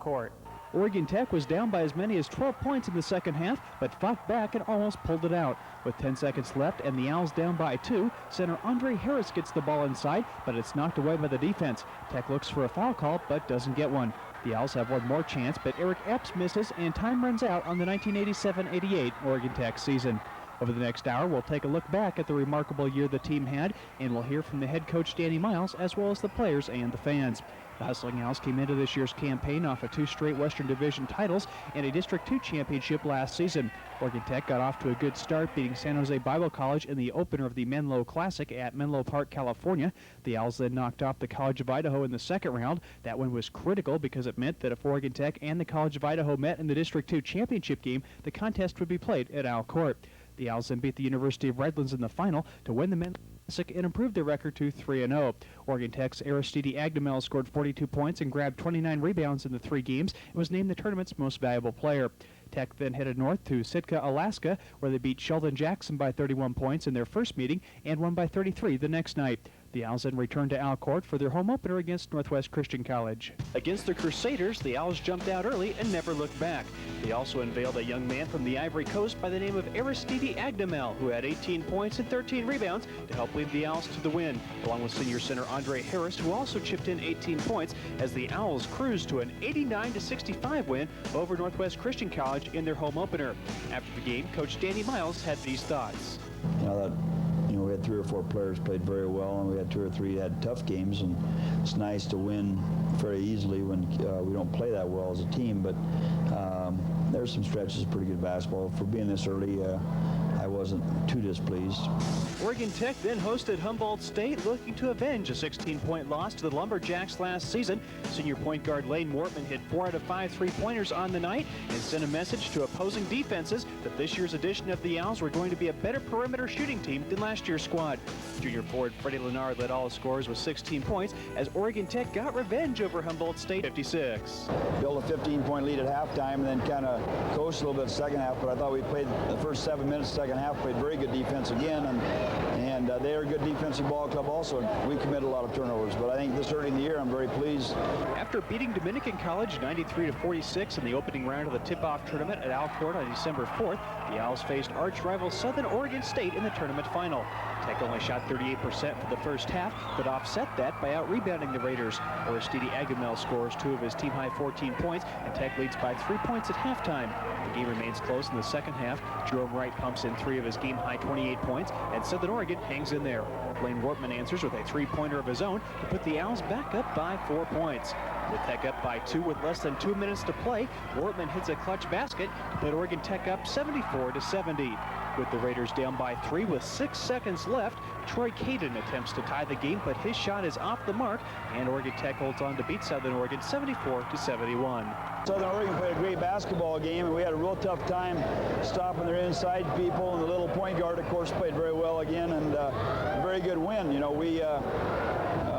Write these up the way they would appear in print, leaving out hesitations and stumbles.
Court. Oregon Tech was down by as many as 12 points in the second half, but fought back and almost pulled it out. With 10 seconds left and the Owls down by 2, center Andre Harris gets the ball inside, but it's knocked away by the defense. Tech looks for a foul call, but doesn't get one. The Owls have one more chance, but Eric Epps misses, and time runs out on the 1987-88 Oregon Tech season. Over the next hour, we'll take a look back at the remarkable year the team had, and we'll hear from the head coach Danny Miles, as well as the players and the fans. The Hustling Owls came into this year's campaign off of 2 straight Western Division titles and a District II championship last season. Oregon Tech got off to a good start, beating San Jose Bible College in the opener of the Menlo Classic at Menlo Park, California. The Owls then knocked off the College of Idaho in the second round. That win was critical because it meant that if Oregon Tech and the College of Idaho met in the District II championship game, the contest would be played at Owl Court. The Owls then beat the University of Redlands in the final to win the Menlo Classic and improved their record to 3-0. Oregon Tech's Aristide Agnemel scored 42 points and grabbed 29 rebounds in the 3 games and was named the tournament's most valuable player. Tech then headed north to Sitka, Alaska, where they beat Sheldon Jackson by 31 points in their first meeting and won by 33 the next night. The Owls then returned to Owl Court for their home opener against Northwest Christian College. Against the Crusaders, the Owls jumped out early and never looked back. They also unveiled a young man from the Ivory Coast by the name of Aristide Agnemel, who had 18 points and 13 rebounds to help lead the Owls to the win, along with senior center Andre Harris, who also chipped in 18 points as the Owls cruised to an 89-65 win over Northwest Christian College in their home opener. After the game, Coach Danny Miles had these thoughts. We had 3 or 4 players played very well, and we had 2 or 3 had tough games, and it's nice to win very easily when we don't play that well as a team, but there's some stretches of pretty good basketball. For being this early, I wasn't too displeased. Oregon Tech then hosted Humboldt State, looking to avenge a 16-point loss to the Lumberjacks last season. Senior point guard Lane Mortman hit 4 out of 5 three-pointers on the night and sent a message to opposing defenses that this year's edition of the Owls were going to be a better perimeter shooting team than last year's squad. Junior forward Freddie Leonard led all the scorers with 16 points as Oregon Tech got revenge over Humboldt State 56. Built a 15-point lead at halftime and then kind of coasted a little bit second half, but I thought we played the first 7 minutes second half, played very good defense again, and they are a good defensive ball club also. We committed a lot of turnovers, but I think this early in the year I'm very pleased. After beating Dominican College 93-46 in the opening round of the tip-off tournament at Owl Court on December 4th, the Owls faced arch-rival Southern Oregon State in the tournament final. Tech only shot 38% for the first half, but offset that by out-rebounding the Raiders. Aristide Agnemel scores 2 of his team-high 14 points, and Tech leads by 3 points at halftime. The game remains close in the second half. Jerome Wright pumps in 3 of his game-high 28 points, and Southern Oregon hangs in there. Lane Wortman answers with a 3-pointer of his own to put the Owls back up by 4 points. With Tech up by 2 with less than 2 minutes to play, Wortman hits a clutch basket to put Oregon Tech up 74-70. With the Raiders down by 3 with 6 seconds left, Troy Caden attempts to tie the game, but his shot is off the mark, and Oregon Tech holds on to beat Southern Oregon 74-71. Southern Oregon played a great basketball game, and we had a real tough time stopping their inside people, and the little point guard, of course, played very well again, and a very good win.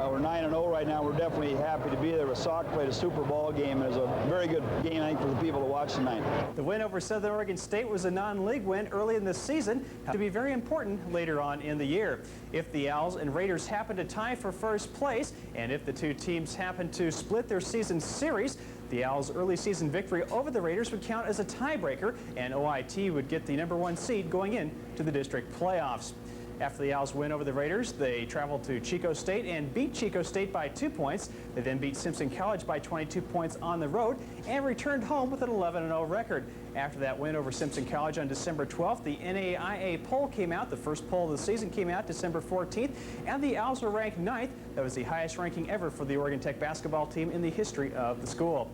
We're 9-0 right now. We're definitely happy to be there. Sauk played a super ball game. It was a very good game, I think, for the people to watch tonight. The win over Southern Oregon State was a non-league win early in the season to be very important later on in the year. If the Owls and Raiders happen to tie for first place, and if the 2 teams happen to split their season series, the Owls' early season victory over the Raiders would count as a tiebreaker, and OIT would get the #1 seed going into the district playoffs. After the Owls win over the Raiders, they traveled to Chico State and beat Chico State by 2 points. They then beat Simpson College by 22 points on the road and returned home with an 11-0 record. After that win over Simpson College on December 12th, the NAIA poll came out. The first poll of the season came out December 14th, and the Owls were ranked 9th. That was the highest ranking ever for the Oregon Tech basketball team in the history of the school.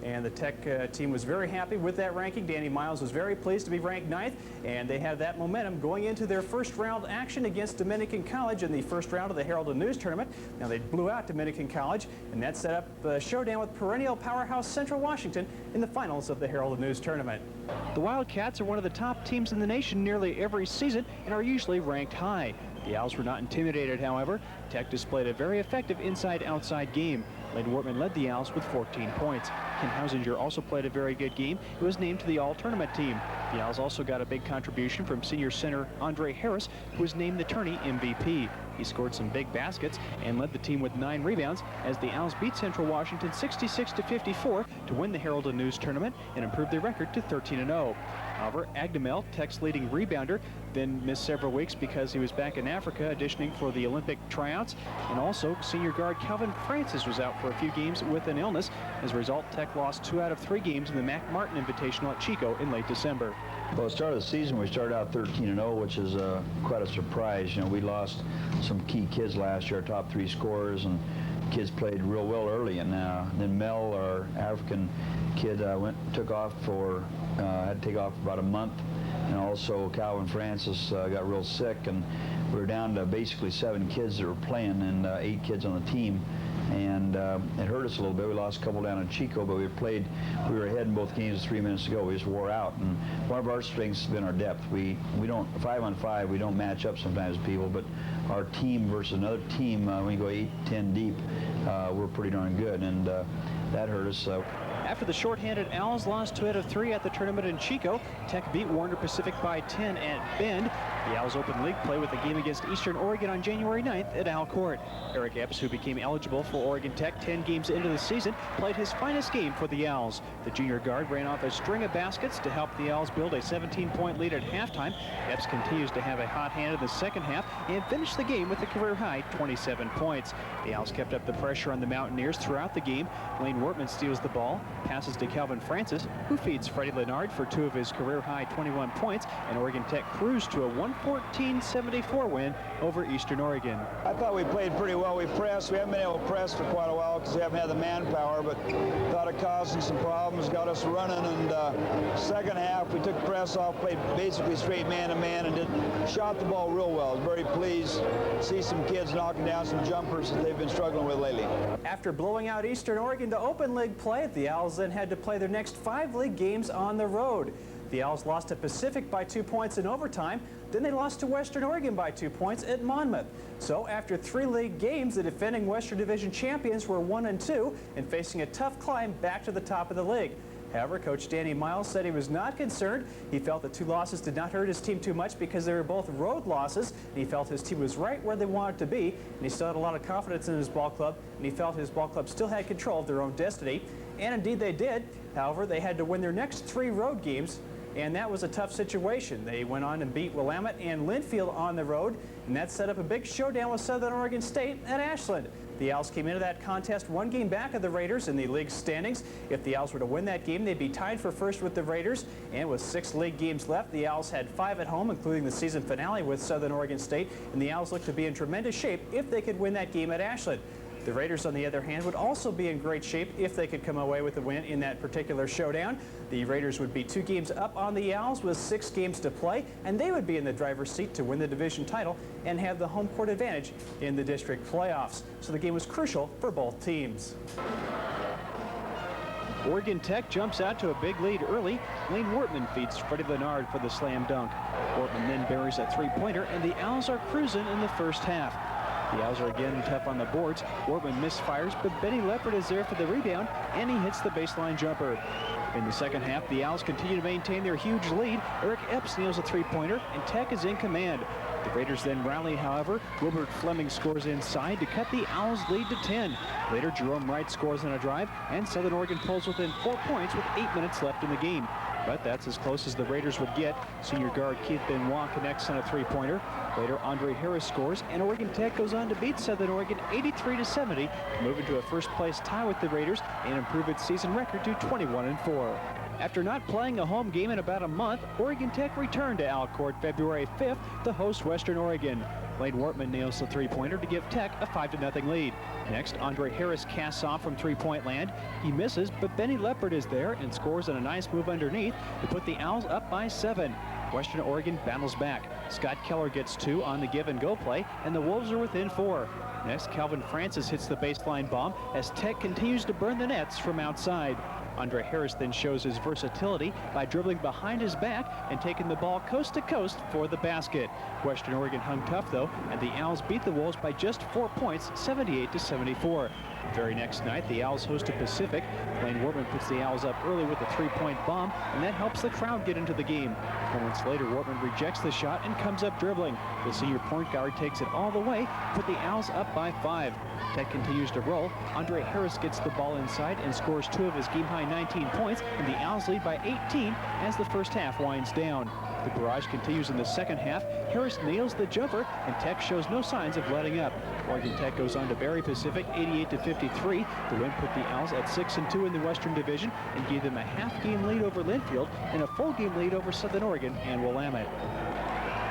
And the Tech team was very happy with that ranking. Danny Miles was very pleased to be ranked 9th, and they had that momentum going into their first round action against Dominican College in the first round of the Herald and News tournament. Now, they blew out Dominican College, and that set up a showdown with perennial powerhouse Central Washington in the finals of the Herald and News tournament. The Wildcats are one of the top teams in the nation nearly every season and are usually ranked high. The Owls were not intimidated, however. Tech displayed a very effective inside-outside game. Lane Wortman led the Owls with 14 points. Ken Hausinger also played a very good game. He was named to the all-tournament team. The Owls also got a big contribution from senior center Andre Harris, who was named the tourney MVP. He scored some big baskets and led the team with 9 rebounds as the Owls beat Central Washington 66-54 to win the Herald and News tournament and improve their record to 13-0. However, Agdamel, Tech's leading rebounder, then missed several weeks because he was back in Africa auditioning for the Olympic tryouts. And also, senior guard Calvin Francis was out for a few games with an illness. As a result, Tech lost 2 out of 3 games in the Mac Martin Invitational at Chico in late December. Well, at the start of the season, we started out 13-0, which is quite a surprise. You know, we lost some key kids last year, our top 3 scorers, and kids played real well early. And then Mel, our African kid, took off for had to take off for about a month, and also Calvin Francis got real sick, and we were down to basically 7 kids that were playing and 8 kids on the team. And it hurt us a little bit. We lost a couple down in Chico, but we were ahead in both games 3 minutes to go. We just wore out. And one of our strengths has been our depth. We don't, 5-on-5, we don't match up sometimes with people, but our team versus another team, when you go 8-10 deep, we're pretty darn good, and that hurt us. After the shorthanded Owls lost 2 out of 3 at the tournament in Chico, Tech beat Warner Pacific by 10 at Bend. The Owls open league play with a game against Eastern Oregon on January 9th at Owl Court. Eric Epps, who became eligible for Oregon Tech 10 games into the season, played his finest game for the Owls. The junior guard ran off a string of baskets to help the Owls build a 17-point lead at halftime. Epps continues to have a hot hand in the second half and finished the game with a career-high 27 points. The Owls kept up the pressure on the Mountaineers throughout the game. Lane Wortman steals the ball, passes to Calvin Francis, who feeds Freddie Leonard for 2 of his career-high 21 points, and Oregon Tech cruised to a 114-74 win over Eastern Oregon. I thought we played pretty well. We pressed. We haven't been able to press for quite a while because we haven't had the manpower, but thought it caused us some problems, got us running, and second half we took press off, played basically straight man-to-man, and shot the ball real well. I was very pleased to see some kids knocking down some jumpers that they've been struggling with lately. After blowing out Eastern Oregon to open league play, the Owls then had to play their next 5 league games on the road. The Owls lost to Pacific by 2 points in overtime. Then they lost to Western Oregon by 2 points at Monmouth. So after 3 league games, the defending Western Division champions were 1-2 and facing a tough climb back to the top of the league. However, Coach Danny Miles said he was not concerned. He felt the 2 losses did not hurt his team too much because they were both road losses, and he felt his team was right where they wanted to be, and he still had a lot of confidence in his ball club, and he felt his ball club still had control of their own destiny. And indeed they did. However, they had to win their next 3 road games, and that was a tough situation. They went on and beat Willamette and Linfield on the road, and that set up a big showdown with Southern Oregon State at Ashland. The Owls came into that contest 1 game back of the Raiders in the league standings. If the Owls were to win that game, they'd be tied for first with the Raiders. And with 6 league games left, the Owls had 5 at home, including the season finale with Southern Oregon State. And the Owls looked to be in tremendous shape if they could win that game at Ashland. The Raiders, on the other hand, would also be in great shape if they could come away with a win in that particular showdown. The Raiders would be 2 games up on the Owls with 6 games to play, and they would be in the driver's seat to win the division title and have the home court advantage in the district playoffs. So the game was crucial for both teams. Oregon Tech jumps out to a big lead early. Lane Wortman feeds Freddie Leonard for the slam dunk. Wortman then buries a 3-pointer, and the Owls are cruising in the first half. The Owls are again tough on the boards. Wortman misfires, but Benny Leopard is there for the rebound, and he hits the baseline jumper. In the second half, the Owls continue to maintain their huge lead. Eric Epps nails a 3-pointer, and Tech is in command. The Raiders then rally, however. Wilbert Fleming scores inside to cut the Owls' lead to 10. Later, Jerome Wright scores on a drive, and Southern Oregon pulls within 4 points with 8 minutes left in the game. But that's as close as the Raiders would get. Senior guard Keith Benoit connects on a 3-pointer. Later, Andre Harris scores, and Oregon Tech goes on to beat Southern Oregon 83-70 to move into a first-place tie with the Raiders and improve its season record to 21-4. After not playing a home game in about a month, Oregon Tech returned to Owl Court February 5th to host Western Oregon. Lane Wortman nails the 3-pointer to give Tech a 5-0 lead. Next, Andre Harris casts off from 3-point land. He misses, but Benny Leopard is there and scores on a nice move underneath to put the Owls up by 7. Western Oregon battles back. Scott Keller gets 2 on the give-and-go play, and the Wolves are within 4. Next, Calvin Francis hits the baseline bomb as Tech continues to burn the nets from outside. Andre Harris then shows his versatility by dribbling behind his back and taking the ball coast to coast for the basket. Western Oregon hung tough though, and the Owls beat the Wolves by just 4 points, 78-74. Very next night, the Owls hosted Pacific. Blaine Wortman puts the Owls up early with a three-point bomb, and that helps the crowd get into the game. Moments later, Wortman rejects the shot and comes up dribbling. The senior point guard takes it all the way, put the Owls up by 5. Tech continues to roll. Andre Harris gets the ball inside and scores 2 of his game-high 19 points, and the Owls lead by 18 as the first half winds down. The barrage continues in the second half. Harris nails the jumper, and Tech shows no signs of letting up. Oregon Tech goes on to bury Pacific 88-53. The win put the Owls at 6-2 in the Western Division and gave them a half-game lead over Linfield and a full-game lead over Southern Oregon and Willamette.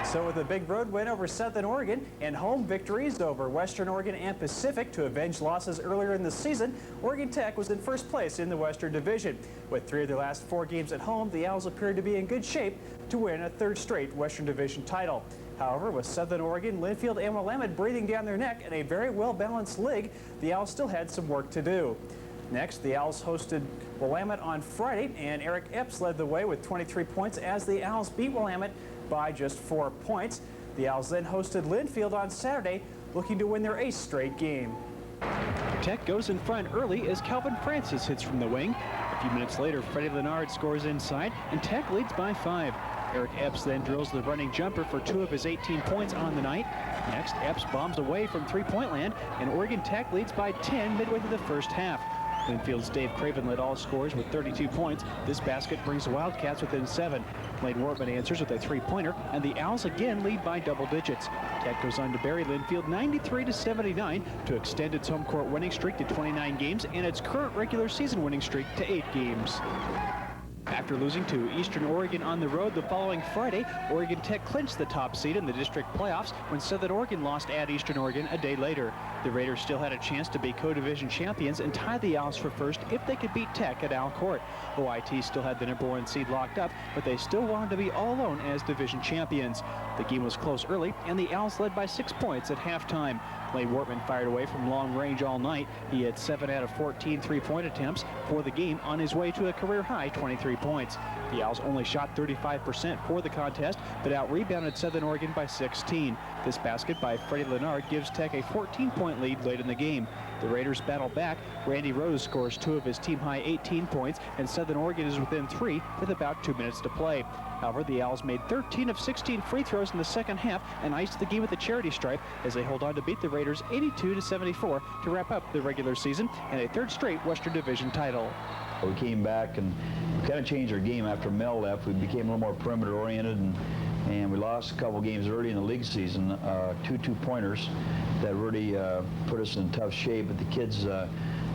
So with a big road win over Southern Oregon and home victories over Western Oregon and Pacific to avenge losses earlier in the season, Oregon Tech was in first place in the Western Division. With 3 of their last 4 games at home, the Owls appeared to be in good shape to win a 3rd straight Western Division title. However, with Southern Oregon, Linfield, and Willamette breathing down their neck in a very well-balanced league, the Owls still had some work to do. Next, the Owls hosted Willamette on Friday, and Eric Epps led the way with 23 points as the Owls beat Willamette by just 4 points. The Owls then hosted Linfield on Saturday, looking to win their 8th straight game. Tech goes in front early as Calvin Francis hits from the wing. A few minutes later, Freddie Leonard scores inside, and Tech leads by 5. Eric Epps then drills the running jumper for 2 of his 18 points on the night. Next, Epps bombs away from three-point land, and Oregon Tech leads by 10 midway through the first half. Linfield's Dave Craven led all scorers with 32 points. This basket brings the Wildcats within 7. Blaine Wortman answers with a three-pointer, and the Owls again lead by double digits. Tech goes on to bury Linfield 93-79 to extend its home court winning streak to 29 games and its current regular season winning streak to 8 games. After losing to Eastern Oregon on the road the following Friday, Oregon Tech clinched the top seed in the district playoffs when Southern Oregon lost at Eastern Oregon a day later. The Raiders still had a chance to be co-division champions and tie the Owls for first if they could beat Tech at Al Court. OIT still had the #1 seed locked up, but they still wanted to be all alone as division champions. The game was close early, and the Owls led by 6 points at halftime. Blaine Wortman fired away from long range all night. He had 7 out of 14 three-point attempts for the game on his way to a career-high 23 points. The Owls only shot 35% for the contest, but out-rebounded Southern Oregon by 16. This basket by Freddie Leonard gives Tech a 14-point lead late in the game. The Raiders battle back. Randy Rose scores 2 of his team-high 18 points, and Southern Oregon is within 3 with about 2 minutes to play. However, the Owls made 13 of 16 free throws in the second half and iced the game with a charity stripe as they hold on to beat the Raiders 82-74 to wrap up the regular season and a 3rd straight Western Division title. We came back and kind of changed our game after Mel left. We became a little more perimeter oriented, and we lost a couple games early in the league season, 2 two-pointers that really put us in tough shape. But the kids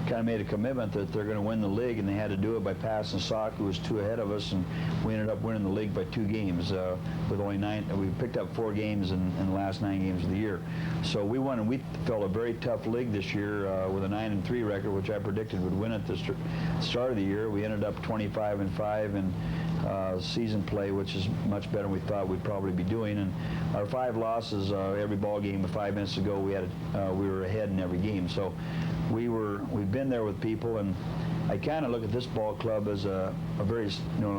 kind of made a commitment that they're going to win the league, and they had to do it by passing Sock, who was 2 ahead of us, and we ended up winning the league by 2 games with only 9. We picked up 4 games in the last 9 games of the year. So we won, and we felt a very tough league this year with a 9-3 record, which I predicted would win at the start of the year. We ended up 25-5 in season play, which is much better than we thought we'd probably be doing. And our 5 losses, every ball game 5 minutes ago, we were ahead in every game. So we've been there with people, and I kind of look at this ball club as a very,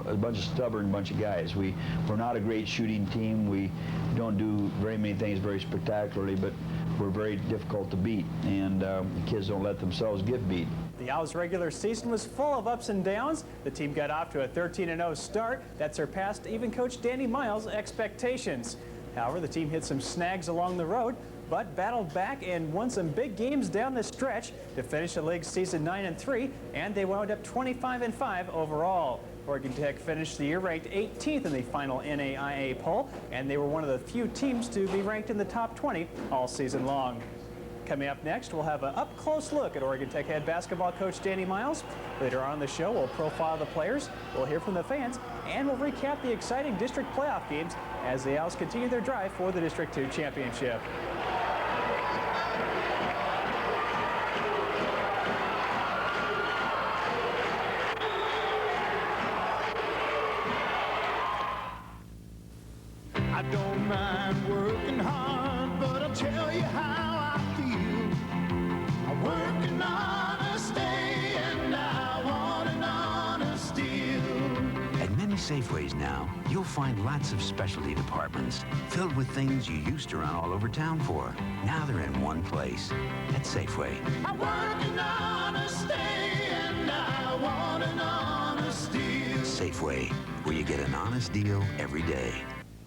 a bunch of stubborn bunch of guys. We're not a great shooting team. We don't do very many things very spectacularly, but we're very difficult to beat, and the kids don't let themselves get beat. The Owls' regular season was full of ups and downs. The team got off to a 13-0 start that surpassed even Coach Danny Miles' expectations. However, the team hit some snags along the road, but battled back and won some big games down the stretch to finish the league season 9-3, and they wound up 25-5 overall. Oregon Tech finished the year ranked 18th in the final NAIA poll, and they were one of the few teams to be ranked in the top 20 all season long. Coming up next, we'll have an up-close look at Oregon Tech head basketball coach Danny Miles. Later on in the show, we'll profile the players, we'll hear from the fans, and we'll recap the exciting district playoff games as the Owls continue their drive for the District 2 championship. I don't mind working hard, but I'll tell you how I feel. I'm working honest day, and I want an honest deal. At many many Safeways now, you'll find lots of specialty departments filled with things you used to run all over town for. Now they're in one place, at Safeway. I work in honesty and I want an honest deal. Safeway, where you get an honest deal every day.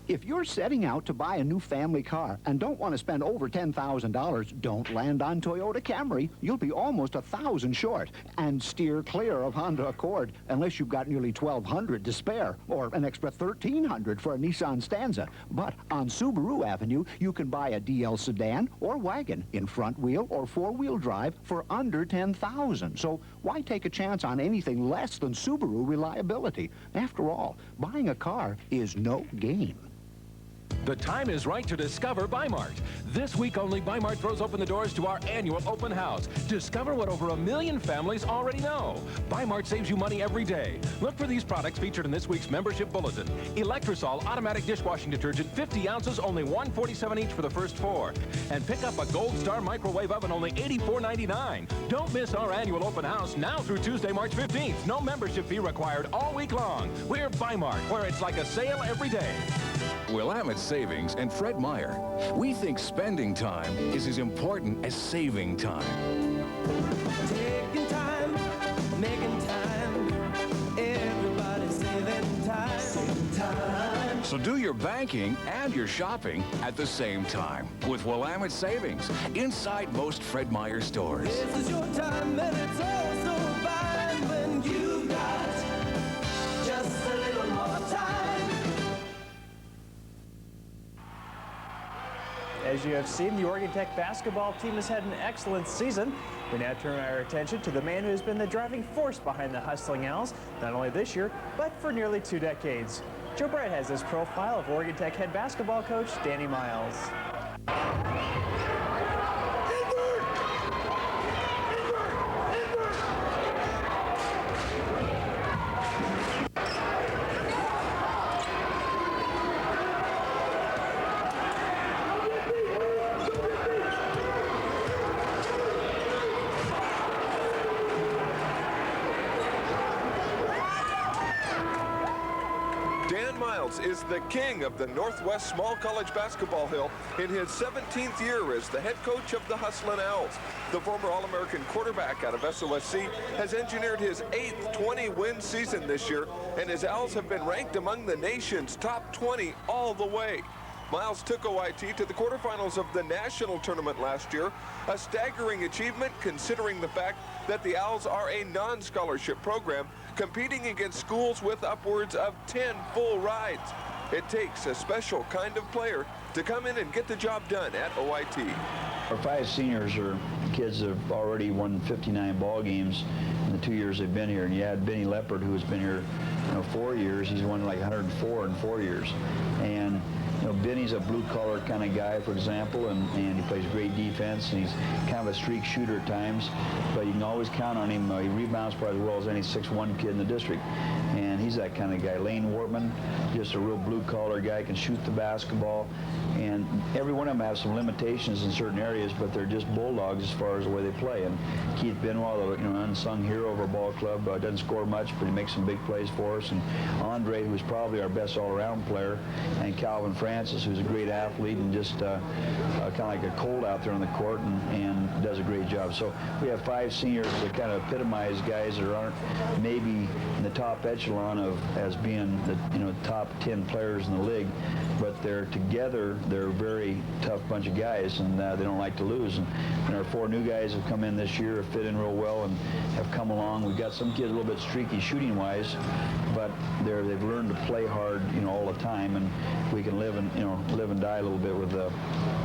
If you're setting out to buy a new family car and don't want to spend over $10,000, don't land on Toyota Camry. You'll be almost $1,000 short. And steer clear of Honda Accord unless you've got nearly $1,200 to spare or an extra $1,300 for a Nissan Stanza. But on Subaru Avenue, you can buy a DL sedan or wagon in front wheel or four-wheel drive for under $10,000. So why take a chance on anything less than Subaru reliability? After all, buying a car is no game. The time is right to discover Bi-Mart. This week only, Bi-Mart throws open the doors to our annual open house. Discover what over 1 million families already know. Bi-Mart saves you money every day. Look for these products featured in this week's membership bulletin. Electrosol automatic dishwashing detergent, 50 ounces, only $147 each for the first 4. And pick up a Gold Star microwave oven, only $84.99. Don't miss our annual open house now through Tuesday, March 15th. No membership fee required all week long. We're Bi-Mart, where it's like a sale every day. Willamette Savings and Fred Meyer. We think spending time is as important as saving time. Taking time, making time, everybody saving time. Saving time. So do your banking and your shopping at the same time with Willamette Savings inside most Fred Meyer stores. This is your time and it's also fine when you've got just a little more time. As you have seen, the Oregon Tech basketball team has had an excellent season. We now turn our attention to the man who has been the driving force behind the Hustling Owls, not only this year, but for nearly 2 decades. Joe Brett has this profile of Oregon Tech head basketball coach Danny Miles. Dan Miles is the king of the Northwest Small College Basketball Hill in his 17th year as the head coach of the Hustlin Owls. The former All-American quarterback out of SOSC has engineered his 8th 20-win season this year, and his Owls have been ranked among the nation's top 20 all the way. Miles took OIT to the quarterfinals of the national tournament last year, a staggering achievement considering the fact that the Owls are a non-scholarship program competing against schools with upwards of 10 full rides. It takes a special kind of player to come in and get the job done at OIT. Our 5 seniors are kids that have already won 59 ball games in the 2 years they've been here. And you had Benny Leopard, who has been here 4 years. He's won like 104 in 4 years. And Benny's a blue-collar kind of guy, for example, and he plays great defense, and he's kind of a streak shooter at times, but you can always count on him. He rebounds probably as well as any 6'1" kid in the district, and he's that kind of guy. Lane Wortman, just a real blue-collar guy, can shoot the basketball, and every one of them have some limitations in certain areas, but they're just bulldogs as far as the way they play. And Keith Benoit, the unsung hero of our ball club, doesn't score much, but he makes some big plays for us. And Andre, who's probably our best all-around player, and Calvin Francis, who's a great athlete and just kind of like a colt out there on the court and does a great job. So we have 5 seniors that kind of epitomize guys that aren't maybe in the top echelon of as being the top 10 players in the league, but they're together. They're a very tough bunch of guys, and they don't like to lose. And our 4 new guys have come in this year, have fit in real well, and have come along. We've got some kids a little bit streaky shooting-wise, but they've learned to play hard, all the time, and we can live and die a little bit with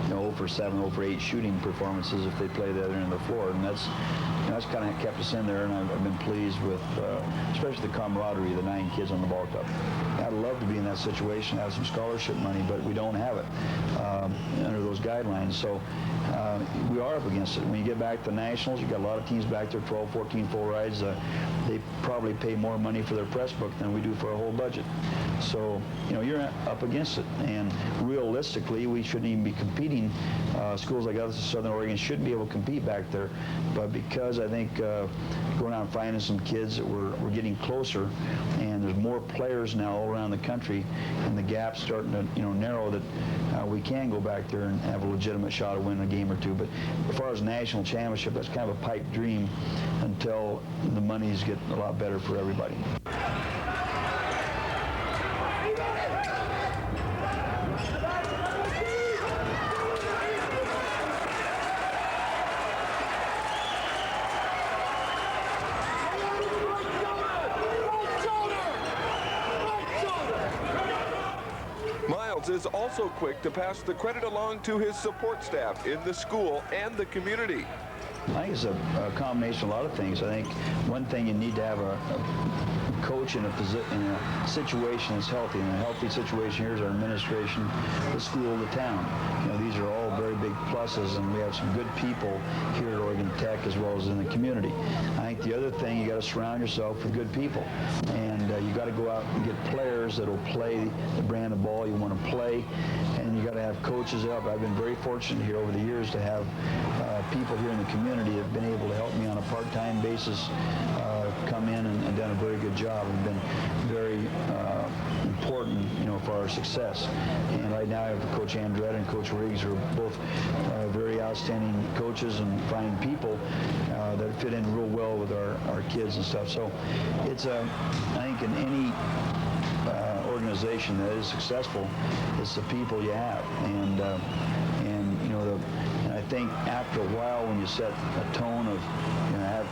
0 for 7, 0 for 8 shooting performances if they play the other end of the floor, and that's kind of kept us in there, and I've been pleased with, especially the camaraderie of the 9 kids on the ball club. I'd love to be in that situation, have some scholarship money, but we don't have it under those guidelines. So we are up against it. When you get back to nationals, you've got a lot of teams back there, 12, 14 full rides. They probably pay more money for their press book than we do for our whole budget. So, you're up against it. And realistically, we shouldn't even be competing. Schools like us in Southern Oregon shouldn't be able to compete back there. But because I think going out and finding some kids that we're getting closer, and and there's more players now all around the country, and the gap's starting to narrow, that we can go back there and have a legitimate shot of winning a game or two. But as far as national championship, that's kind of a pipe dream until the monies get a lot better for everybody. Miles is also quick to pass the credit along to his support staff in the school and the community. I think it's a combination of a lot of things. I think one thing, you need to have a coach in a situation that's healthy. And a healthy situation here is our administration, the school, the town. These are all very big pluses, and we have some good people here at Oregon Tech as well as in the community. I think the other thing, you got to surround yourself with good people, and you got to go out and get players that will play the brand of ball you want to play, and you got to have coaches help. I've been very fortunate here over the years to have people here in the community that have been able to help me on a part-time basis come in and done a very good job and been very important, for our success. And right now I have Coach Andretta and Coach Riggs, who are both very outstanding coaches and fine people that fit in real well with our kids and stuff. So it's I think in any organization that is successful, it's the people you have, and I think after a while, when you set a tone of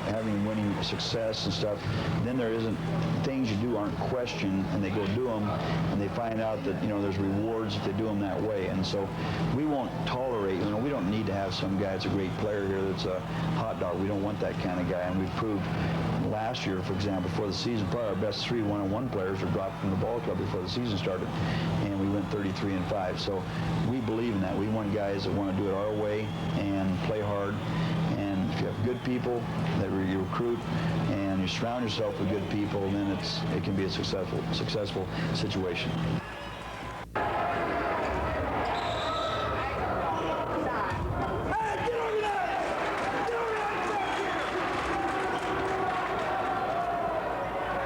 having winning success and stuff, then there isn't, things you do aren't questioned, and they go do them, and they find out that there's rewards if they do them that way. And so we won't tolerate, we don't need to have some guy that's a great player here that's a hot dog. We don't want that kind of guy, and we've proved last year, for example, before the season, probably our best 3 one-on-one players were dropped from the ball club before the season started, and we went 33-5. So we believe in that. We want guys that want to do it our way and play hard. And if you have good people that you recruit and you surround yourself with good people, then it can be a successful situation.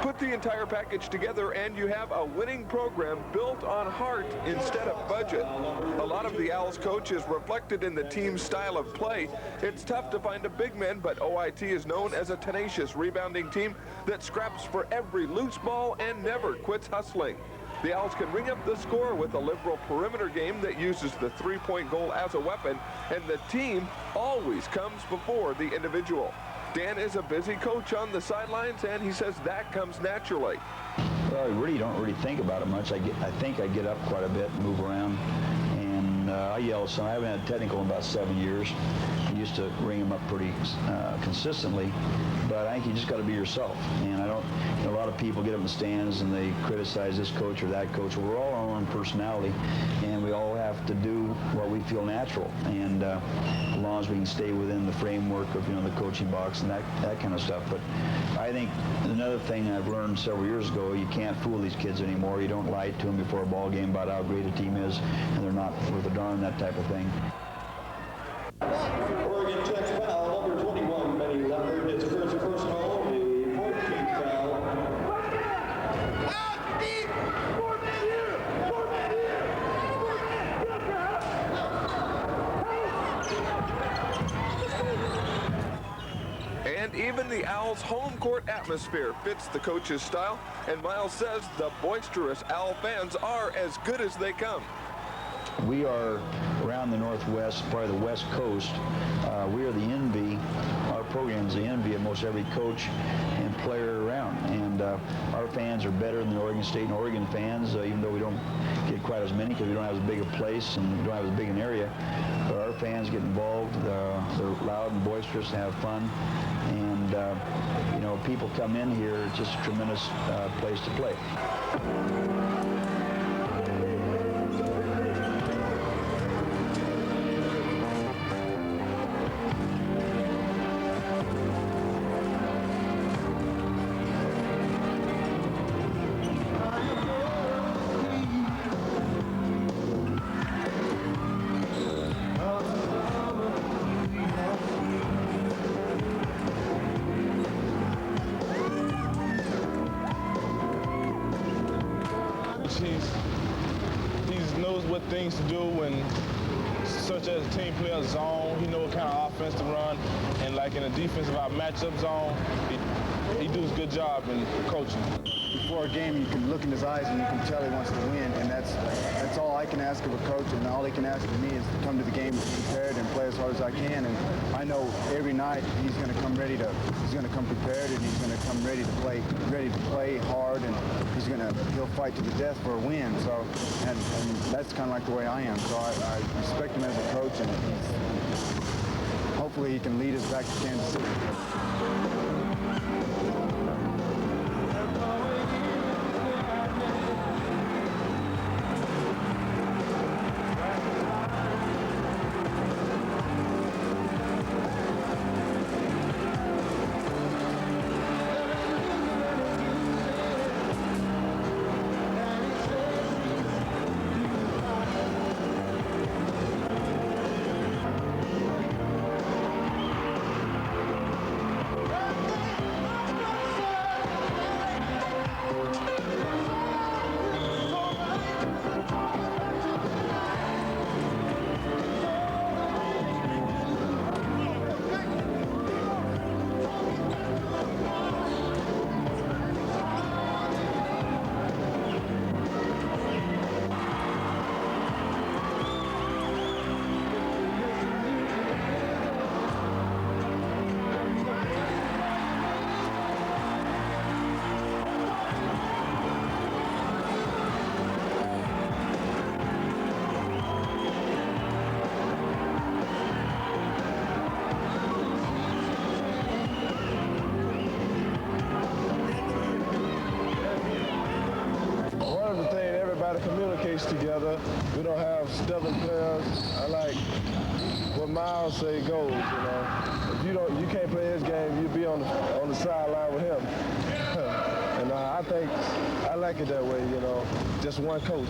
Put the entire package together and you have a winning program built on heart instead of budget. A lot of the Owls coach is reflected in the team's style of play. It's tough to find a big man, but OIT is known as a tenacious rebounding team that scraps for every loose ball and never quits hustling. The Owls can ring up the score with a liberal perimeter game that uses the three-point goal as a weapon, and the team always comes before the individual. Dan is a busy coach on the sidelines, and he says that comes naturally. Well, I don't really think about it much. I think I get up quite a bit and move around, and I yell some. I haven't had technical in about 7 years. I used to ring them up pretty consistently, but I think you just got to be yourself. And a lot of people get up in the stands and they criticize this coach or that coach. Well, we're all our own personality, and we all have to do what we feel natural. And as long as we can stay within the framework of the coaching box and that kind of stuff. But I think another thing I've learned several years ago, you can't fool these kids anymore. You don't lie to them before a ball game about how great a team is, and they're not worth a darn, that type of thing. Oregon Tech's foul, number 21, Benny Leopard. It's first personal, the 14th foul. And even the Owls' home court atmosphere fits the coach's style, and Miles says the boisterous Owl fans are as good as they come. We are around the Northwest, probably the West Coast. We are the envy. Our program is the envy of most every coach and player around. And our fans are better than the Oregon State and Oregon fans, even though we don't get quite as many because we don't have as big a place and we don't have as big an area. But our fans get involved. They're loud and boisterous and have fun. And, people come in here. It's just a tremendous place to play. coach. He knows what things to do when, such as a team play a zone. He knows what kind of offense to run, and like in a defensive matchup zone, he does a good job in coaching. Before a game, you can look in his eyes and you can tell he wants to win, and that's all I can ask of a coach, and all he can ask of me is to come to the game prepared and play as hard as I can. And I know every night he's going to come prepared, and he's going to come ready to play hard, and he'll fight to the death for a win. So, and that's kind of like the way I am. So I respect him as a coach, and hopefully he can lead us back to Kansas City. Communicates together. We don't have stubborn players. I like what Miles say goes. If you can't play his game, you'll be on the sideline with him. And I think I like it that way. Just one coach.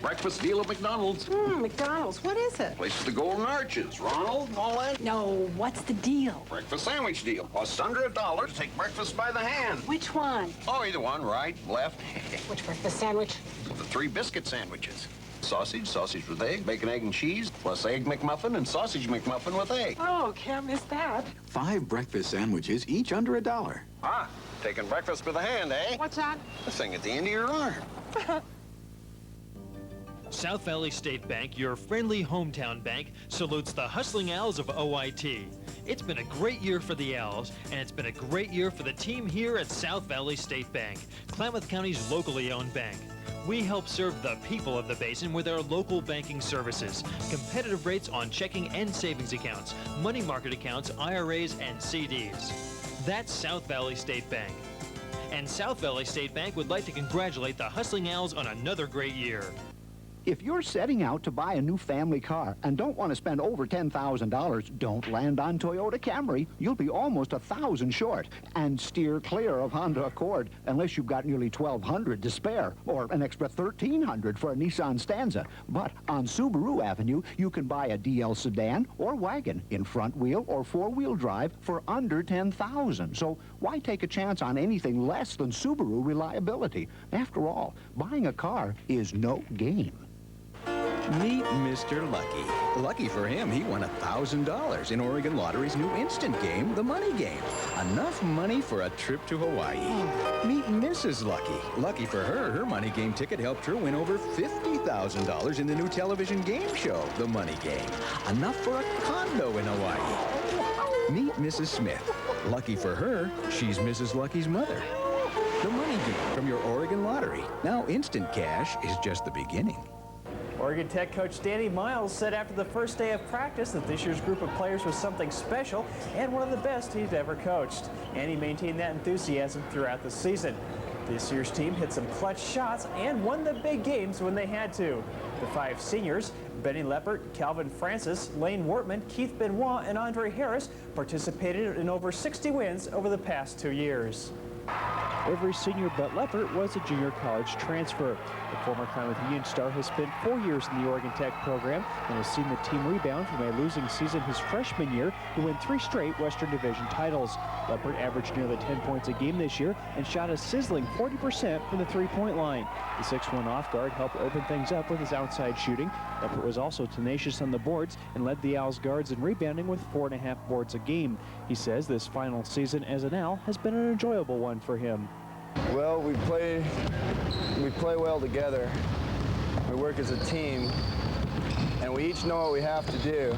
Breakfast deal at McDonald's. McDonald's, what is it? Place to the Golden Arches. Ronald, all that? No, what's the deal? Breakfast sandwich deal. Costs under $1 to take breakfast by the hand. Which one? Oh, either one, right, left. Which breakfast sandwich? The 3 biscuit sandwiches. Sausage, sausage with egg, bacon, egg, and cheese, plus egg McMuffin and sausage McMuffin with egg. Oh, can't miss that. 5 breakfast sandwiches, each under $1. Ah, taking breakfast by the hand, eh? What's that? The thing at the end of your arm. South Valley State Bank, your friendly hometown bank, salutes the hustling Owls of OIT. It's been a great year for the Owls, and it's been a great year for the team here at South Valley State Bank, Klamath County's locally owned bank. We help serve the people of the basin with our local banking services, competitive rates on checking and savings accounts, money market accounts, IRAs, and CDs. That's South Valley State Bank. And South Valley State Bank would like to congratulate the Hustling Owls on another great year. If you're setting out to buy a new family car and don't want to spend over $10,000, don't land on Toyota Camry. You'll be almost $1,000 short. And steer clear of Honda Accord unless you've got nearly $1,200 to spare or an extra $1,300 for a Nissan Stanza. But on Subaru Avenue, you can buy a DL sedan or wagon in front wheel or four-wheel drive for under $10,000. So why take a chance on anything less than Subaru reliability? After all, buying a car is no game. Meet Mr. Lucky. Lucky for him, he won $1,000 in Oregon Lottery's new instant game, the Money Game. Enough money for a trip to Hawaii. Meet Mrs. Lucky. Lucky for her, her Money Game ticket helped her win over $50,000 in the new television game show, the Money Game. Enough for a condo in Hawaii. Meet Mrs. Smith. Lucky for her, she's Mrs. Lucky's mother. The Money Game from your Oregon Lottery. Now instant cash is just the beginning. Oregon Tech coach Danny Miles said after the first day of practice that this year's group of players was something special and one of the best he's ever coached. And he maintained that enthusiasm throughout the season. This year's team hit some clutch shots and won the big games when they had to. The 5 seniors, Benny Leppert, Calvin Francis, Lane Wortman, Keith Benoit, and Andre Harris participated in over 60 wins over the past 2 years. Every senior but Leppert was a junior college transfer. The former Klamath Union star has spent 4 years in the Oregon Tech program and has seen the team rebound from a losing season his freshman year to win 3 straight Western Division titles. Leppert averaged nearly 10 points a game this year and shot a sizzling 40% from the three-point line. The 6'1" off guard helped open things up with his outside shooting. Leppert was also tenacious on the boards and led the Owls guards in rebounding with 4.5 boards a game. He says this final season as an Owl has been an enjoyable one for him. Well, we play well together. We work as a team, and we each know what we have to do.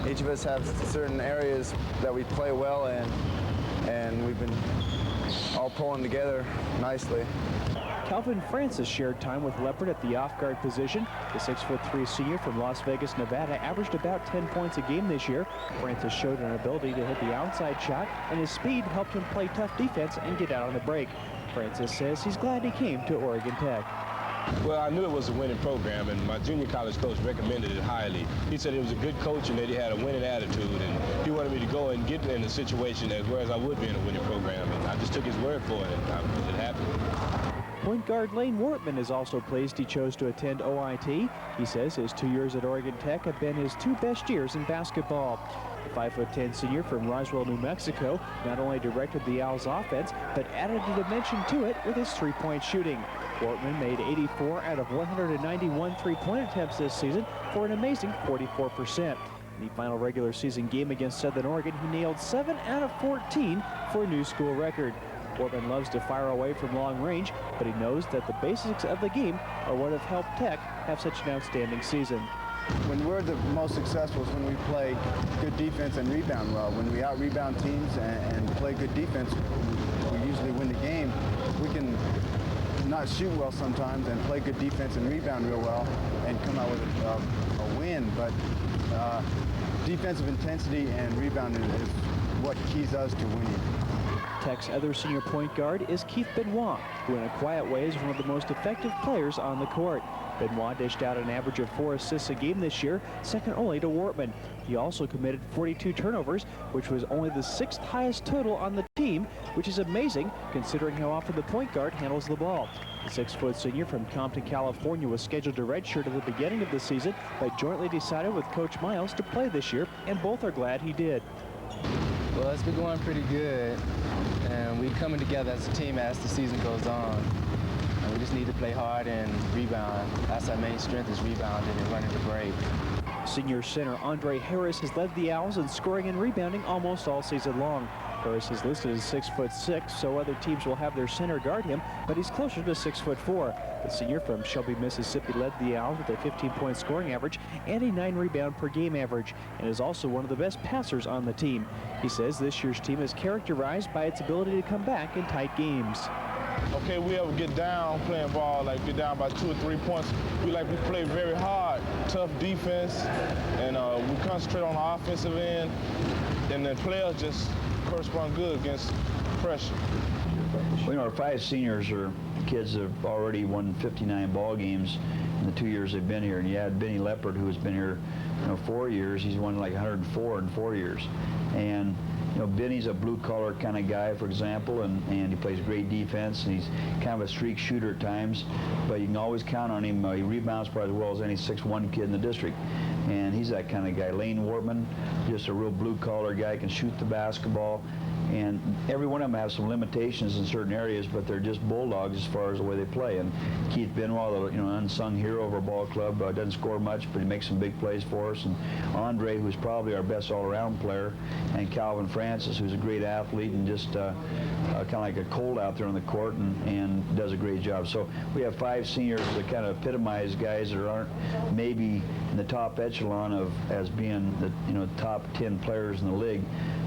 Each of us have certain areas that we play well in, and we've been all pulling together nicely. Calvin Francis shared time with Leppert at the off-guard position. The 6'3" senior from Las Vegas, Nevada, averaged about 10 points a game this year. Francis showed an ability to hit the outside shot, and his speed helped him play tough defense and get out on the break. Francis says he's glad he came to Oregon Tech. Well, I knew it was a winning program, and my junior college coach recommended it highly. He said it was a good coach and that he had a winning attitude, and he wanted me to go and get in a situation as whereas I would be in a winning program, and I just took his word for it, and it happened. Point guard Lane Wortman is also pleased he chose to attend OIT. He says his 2 years at Oregon Tech have been his 2 best years in basketball. The 5'10" senior from Roswell, New Mexico not only directed the Owls' offense, but added a dimension to it with his three-point shooting. Wortman made 84 out of 191 three-point attempts this season for an amazing 44%. In the final regular season game against Southern Oregon, he nailed 7 out of 14 for a new school record. Wortman loves to fire away from long range, but he knows that the basics of the game are what have helped Tech have such an outstanding season. When we're the most successful is when we play good defense and rebound well. When we out-rebound teams and play good defense, we usually win the game. We can not shoot well sometimes and play good defense and rebound real well and come out with a win, but defensive intensity and rebounding is what keys us to winning. Tech's other senior point guard is Keith Benoit, who in a quiet way is one of the most effective players on the court. Benoit dished out an average of 4 assists a game this year, second only to Wortman. He also committed 42 turnovers, which was only the 6th highest total on the team, which is amazing considering how often the point guard handles the ball. The 6-foot senior from Compton, California was scheduled to redshirt at the beginning of the season, but jointly decided with Coach Miles to play this year, and both are glad he did. Well, it's been going pretty good, and we're coming together as a team as the season goes on. And we just need to play hard and rebound. That's our main strength, is rebounding and running the break. Senior center Andre Harris has led the Owls in scoring and rebounding almost all season long. Harris is listed as 6'6", so other teams will have their center guard him, but he's closer to 6'4". The senior from Shelby, Mississippi led the Owls with a 15-point scoring average and a 9-rebound per game average, and is also one of the best passers on the team. He says this year's team is characterized by its ability to come back in tight games. Okay, we ever get down playing ball, like get down by 2 or 3 points, we play very hard, tough defense, and we concentrate on the offensive end, and then players just correspond good against pressure. Well, you know, our 5 seniors are kids that have already won 59 ball games in the 2 years they've been here, and you had Benny Leopard, who has been here, 4 years. He's won like 104 in 4 years, and Benny's a blue-collar kind of guy, for example, and he plays great defense, and he's kind of a streak shooter at times, but you can always count on him. He rebounds probably as well as any 6'1" kid in the district, and he's that kind of guy. Lane Wortman, just a real blue-collar guy, can shoot the basketball, and every one of them have some limitations in certain areas, but they're just bulldogs as far as the way they play. And Keith Benoit, the unsung hero of our ball club, doesn't score much, but he makes some big plays for us. And Andre, who's probably our best all-around player, and Calvin Francis, who's a great athlete and just kind of like a colt out there on the court, and does a great job. So we have 5 seniors that kind of epitomize guys that aren't maybe in the top echelon of as being the top 10 players in the league,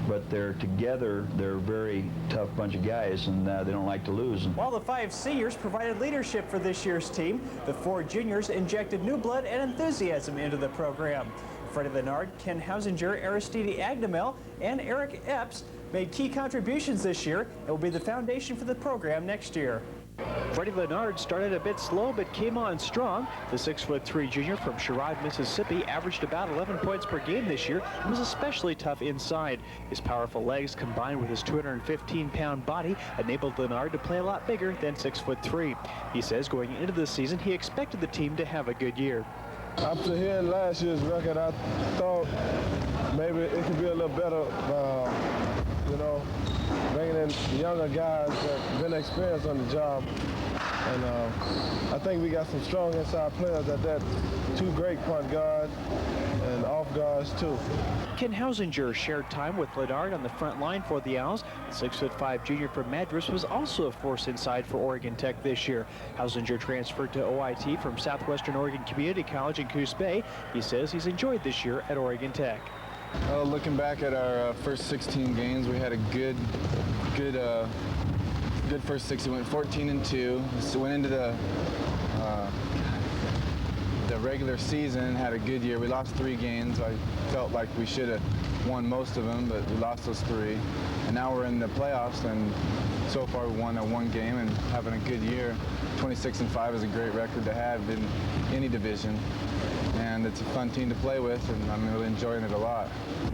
but they're together. They're a very tough bunch of guys, and they don't like to lose. While the 5 seniors provided leadership for this year's team, the 4 juniors injected new blood and enthusiasm into the program. Freddie Leonard, Ken Hausinger, Aristide Agnemel, and Eric Epps made key contributions this year and will be the foundation for the program next year. Freddie Leonard started a bit slow but came on strong. The 6'3" junior from Sherrod, Mississippi averaged about 11 points per game this year and was especially tough inside. His powerful legs combined with his 215-pound body enabled Leonard to play a lot bigger than 6'3". He says going into the season he expected the team to have a good year. After hearing last year's record, I thought maybe it could be a little better, bringing in younger guys that been experienced on the job. And I think we got some strong inside players at that. 2 great point guards and off guards too. Ken Hausinger shared time with Leonard on the front line for the Owls. The 6'5" junior from Madras was also a force inside for Oregon Tech this year. Hausinger transferred to OIT from Southwestern Oregon Community College in Coos Bay. He says he's enjoyed this year at Oregon Tech. Looking back at our first 16 games, we had a good first 6. We went 14-2. So went into the regular season, had a good year. We lost 3 games. I felt like we should have won most of them, but we lost those 3. And now we're in the playoffs, and so far we won 1 game and having a good year. 26-5 is a great record to have in any division. And it's a fun team to play with, and I'm really enjoying it a lot.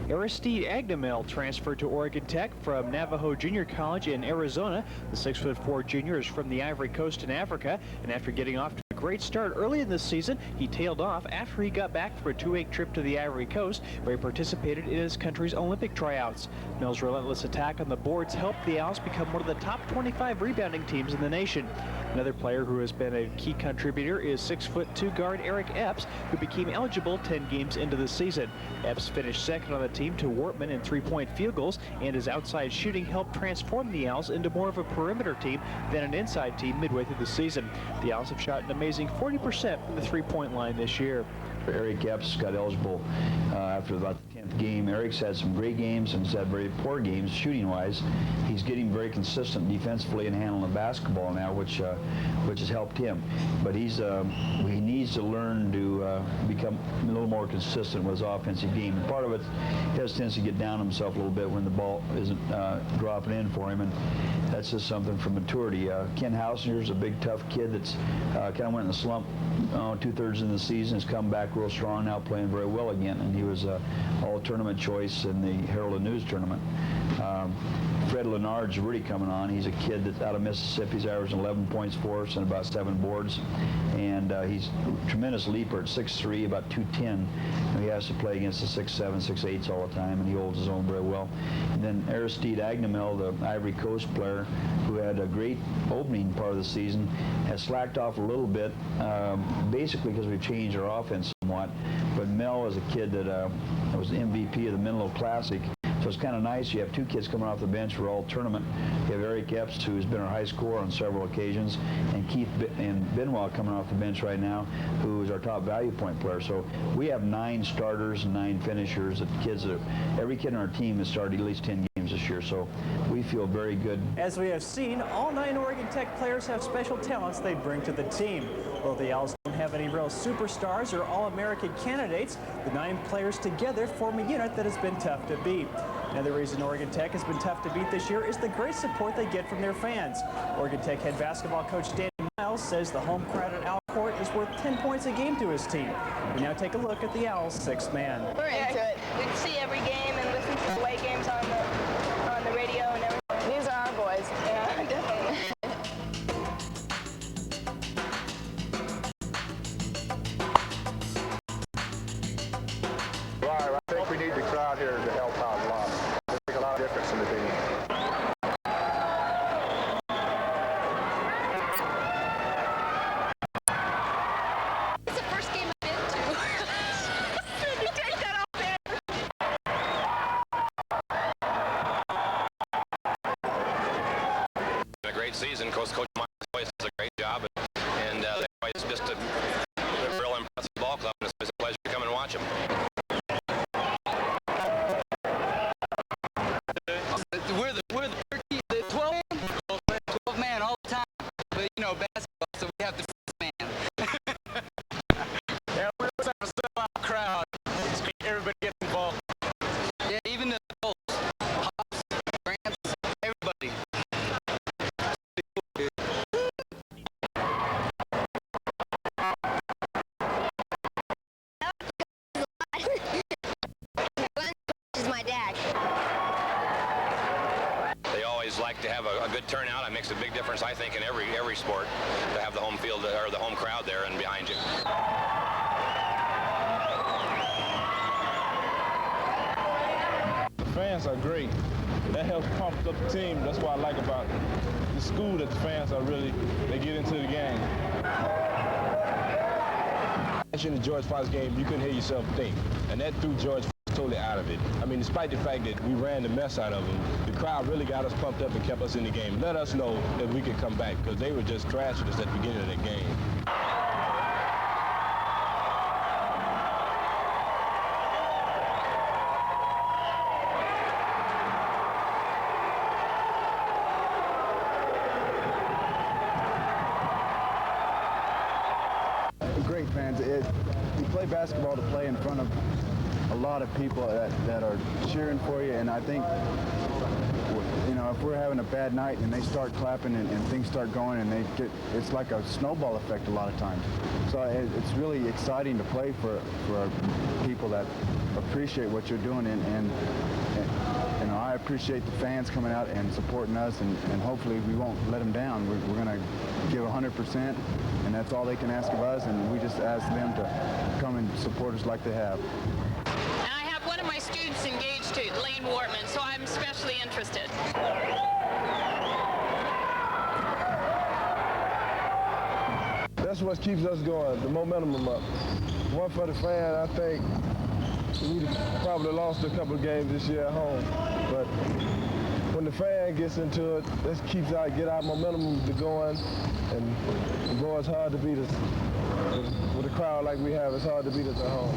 Aristide Agnemel transferred to Oregon Tech from Navajo Junior College in Arizona. The 6'4" junior is from the Ivory Coast in Africa, and after getting off to a great start early in the season, he tailed off after he got back from a 2-week trip to the Ivory Coast, where he participated in his country's Olympic tryouts. Mel's relentless attack on the boards helped the Owls become one of the top 25 rebounding teams in the nation. Another player who has been a key contributor is 6'2" guard Eric Epps, who became eligible 10 games into the season. Epps finished second on the team to Wortman in 3-point field goals, and his outside shooting helped transform the Owls into more of a perimeter team than an inside team midway through the season. The Owls have shot an amazing 40% from the 3-point line this year. Eric Epps got eligible after about the 10th game. Eric's had some great games and he's had very poor games shooting-wise. He's getting very consistent defensively and handling the basketball now, which has helped him. But he needs to learn to become a little more consistent with his offensive game. And part of it, he has a tendency to get down himself a little bit when the ball isn't dropping in for him, and that's just something for maturity. Ken Hausinger's a big, tough kid that's kind of went in the slump 2/3 in the season, has come back real strong now, playing very well again, and he was all-tournament choice in the Herald and News tournament. Fred Lennard's really coming on. He's a kid that's out of Mississippi. He's averaging 11 points for us and about 7 boards, and he's a tremendous leaper at 6'3", about 210. And he has to play against the 6'7", 6'8s all the time, and he holds his own very well. And then Aristide Agnamel, the Ivory Coast player, who had a great opening part of the season, has slacked off a little bit, basically because we've changed our offense somewhat. But Mel is a kid that was the MVP of the Menlo Classic. So it's kind of nice. You have 2 kids coming off the bench who are all tournament. You have Eric Epps, who's been our high scorer on several occasions, and Keith and Benoit coming off the bench right now, who is our top value point player. So we have 9 starters and 9 finishers. Every kid on our team has started at least 10 games this year. So we feel very good. As we have seen, all 9 Oregon Tech players have special talents they bring to the team. Though the Owls don't have any real superstars or All-American candidates, the 9 players together form a unit that has been tough to beat. Another reason Oregon Tech has been tough to beat this year is the great support they get from their fans. Oregon Tech head basketball coach Danny Miles says the home crowd at Owl Court is worth 10 points a game to his team. We now take a look at the Owls' 6th man. We're into it. We see every game and listen to the away games on the radio and everything. These are our boys. Yeah, definitely. Right, I think we need the crowd here to help out a lot. It makes a lot of difference in the team. It's the first game I've been to. You take that off there. A great season. Coach Myers always does a great job, and it's just a real impressive ball club, and it's a pleasure to come and watch them. We're the 13, the 12 man all the time, but you know basketball, so we have the 6 man. Yeah, we always have a sellout crowd. Everybody gets involved. Yeah, even the adults, Pops, Gramps, everybody. This is my dad. They always like to have a good turnout. It makes a big difference, I think, in every sport to have the home field or the home crowd there and behind you. The fans are great. That helps pump up the team. That's what I like about the school, that the fans are really, they get into the game. In the George Fox game, you couldn't hear yourself think, and that threw George totally out of it. I mean, despite the fact that we ran the mess out of them, the crowd really got us pumped up and kept us in the game. Let us know that we could come back, because they were just trashing us at the beginning of the game. Great fans. You play basketball to play in front of a lot of people that are cheering for you, and I think, you know, if we're having a bad night and they start clapping and things start going, and it's like a snowball effect a lot of times. So it's really exciting to play for people that appreciate what you're doing, and you know, I appreciate the fans coming out and supporting us, and hopefully we won't let them down. We're going to give 100%, and that's all they can ask of us, and we just ask them to come and support us like they have. And I have one of my students engaged to Lane Wortman, so I'm especially interested. That's what keeps us going, the momentum up. One for the fan, I think we probably lost a couple of games this year at home, but when the fan gets into it, this keeps get our momentum going, and boy, it's hard to beat us. With a crowd like we have, it's hard to beat us at home.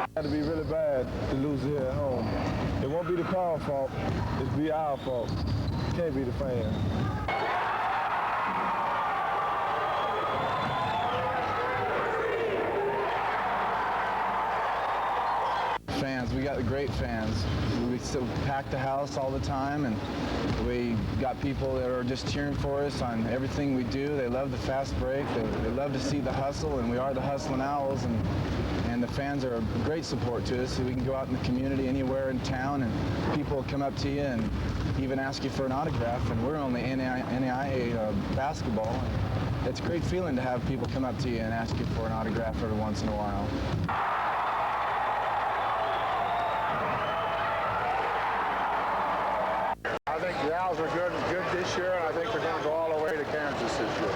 It had to be really bad to lose here at home. It won't be the crowd's fault, it'll be our fault. It can't be the fans. Fans, we got got great fans. We still pack the house all the time, and we got people that are just cheering for us on everything we do. They love the fast break. They love to see the hustle, and we are the Hustlin' Owls, and the fans are a great support to us. So we can go out in the community anywhere in town, and people will come up to you and even ask you for an autograph, and we're only NAIA basketball. And it's a great feeling to have people come up to you and ask you for an autograph every once in a while. I think the Owls are good this year, and I think they're going to go all the way to Kansas this year.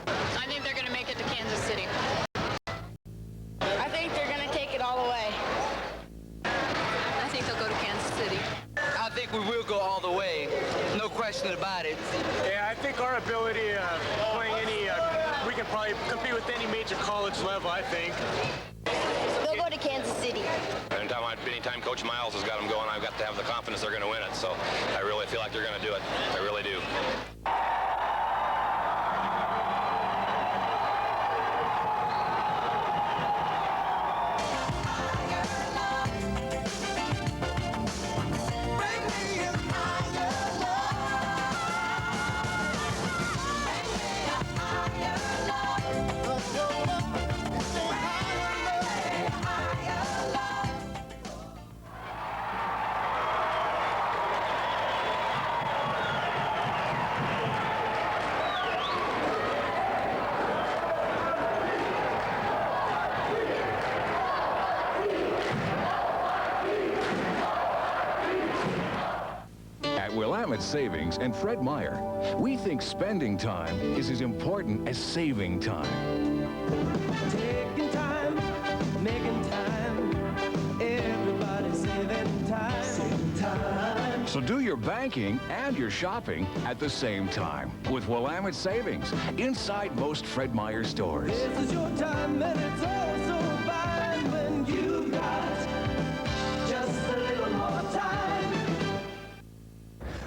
I think they're going to make it to Kansas City. I think they're going to take it all the way. I think they'll go to Kansas City. I think we will go all the way, no question about it. Yeah, I think our ability playing any, we can probably compete with any major college level, I think. They'll go to Kansas City. Anytime Coach Miles has got them going, I've got to have the confidence they're going to win it. So I really feel like they're going to do it. I really do. Willamette Savings and Fred Meyer, we think spending time is as important as saving time. Taking time, making time, everybody's saving time. Saving time. So do your banking and your shopping at the same time with Willamette Savings inside most Fred Meyer stores. This is your time, and it's also fine when you've got just a little more time.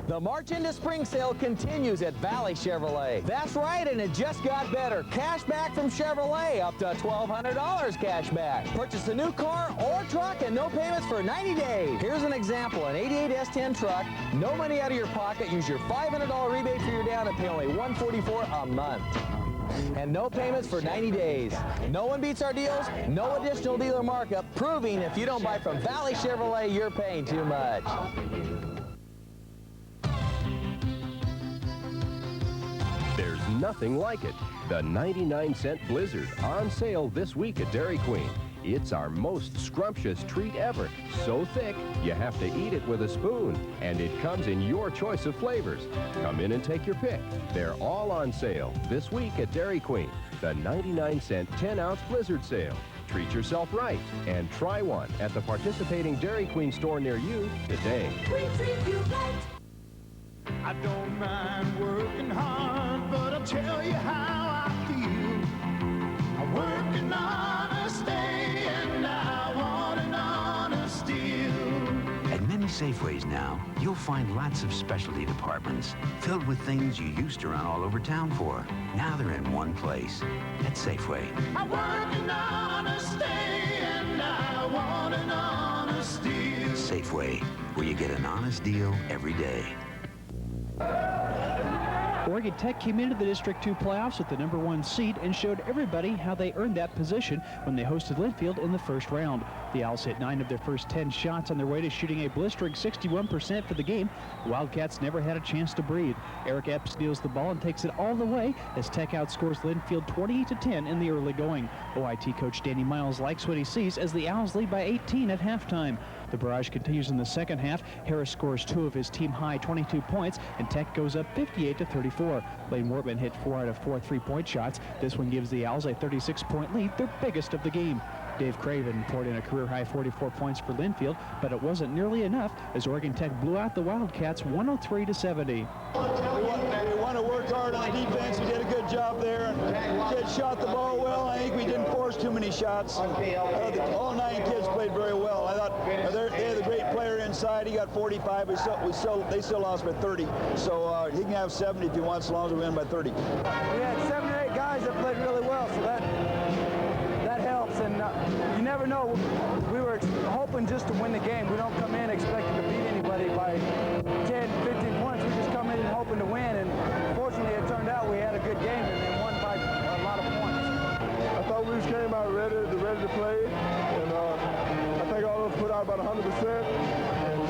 The March into Spring sale continues at Valley Chevrolet. That's right, and it just got better. Cash back from Chevrolet, up to $1,200 cash back. Purchase a new car or truck and no payments for 90 days. Here's an example, an 88 S10 truck, no money out of your pocket. Use your $500 rebate for your down and pay only $144 a month. And no payments for 90 days. No one beats our deals, no additional dealer markup, proving if you don't buy from Valley Chevrolet, you're paying too much. There's nothing like it. The 99-cent Blizzard on sale this week at Dairy Queen. It's our most scrumptious treat ever. So thick, you have to eat it with a spoon. And it comes in your choice of flavors. Come in and take your pick. They're all on sale this week at Dairy Queen. The 99-cent 10-ounce Blizzard sale. Treat yourself right and try one at the participating Dairy Queen store near you today. We treat you right. I don't mind working hard, but I'll tell you how I feel. I'm working honest day, and I want an honest deal. At many Safeways now, you'll find lots of specialty departments filled with things you used to run all over town for. Now they're in one place, at Safeway. I'm working honest day, and I want an honest deal. Safeway, where you get an honest deal every day. Oregon Tech came into the District 2 playoffs with the #1 seed and showed everybody how they earned that position when they hosted Linfield in the first round. The Owls hit 9 of their first 10 shots on their way to shooting a blistering 61% for the game. The Wildcats never had a chance to breathe. Eric Epps steals the ball and takes it all the way as Tech outscores Linfield 28-10 in the early going. OIT coach Danny Miles likes what he sees as the Owls lead by 18 at halftime. The barrage continues in the second half. Harris scores 2 of his team-high 22 points, and Tech goes up 58-34. Lane Wortman hit 4 out of 4 three-point shots. This one gives the Owls a 36-point lead, their biggest of the game. Dave Craven poured in a career-high 44 points for Linfield, but it wasn't nearly enough as Oregon Tech blew out the Wildcats 103-70. We want to work hard on defense. We did a good job there. Kids shot the ball well. I think we didn't force too many shots. All 9 kids played very well. I thought they had a great player inside. He got 45. They still lost by 30. So he can have 70 if he wants, as long as we win by 30. We had 7 or 8 guys that played really well, so that helps. And you never know. We were hoping hoping just to win the game. We don't come in expecting to beat anybody by 10, 15 points. We just come in hoping to win, and fortunately it turned out we had a good game and won by a lot of points. I thought we just came out ready to play, and I think all of us put out about 100%. And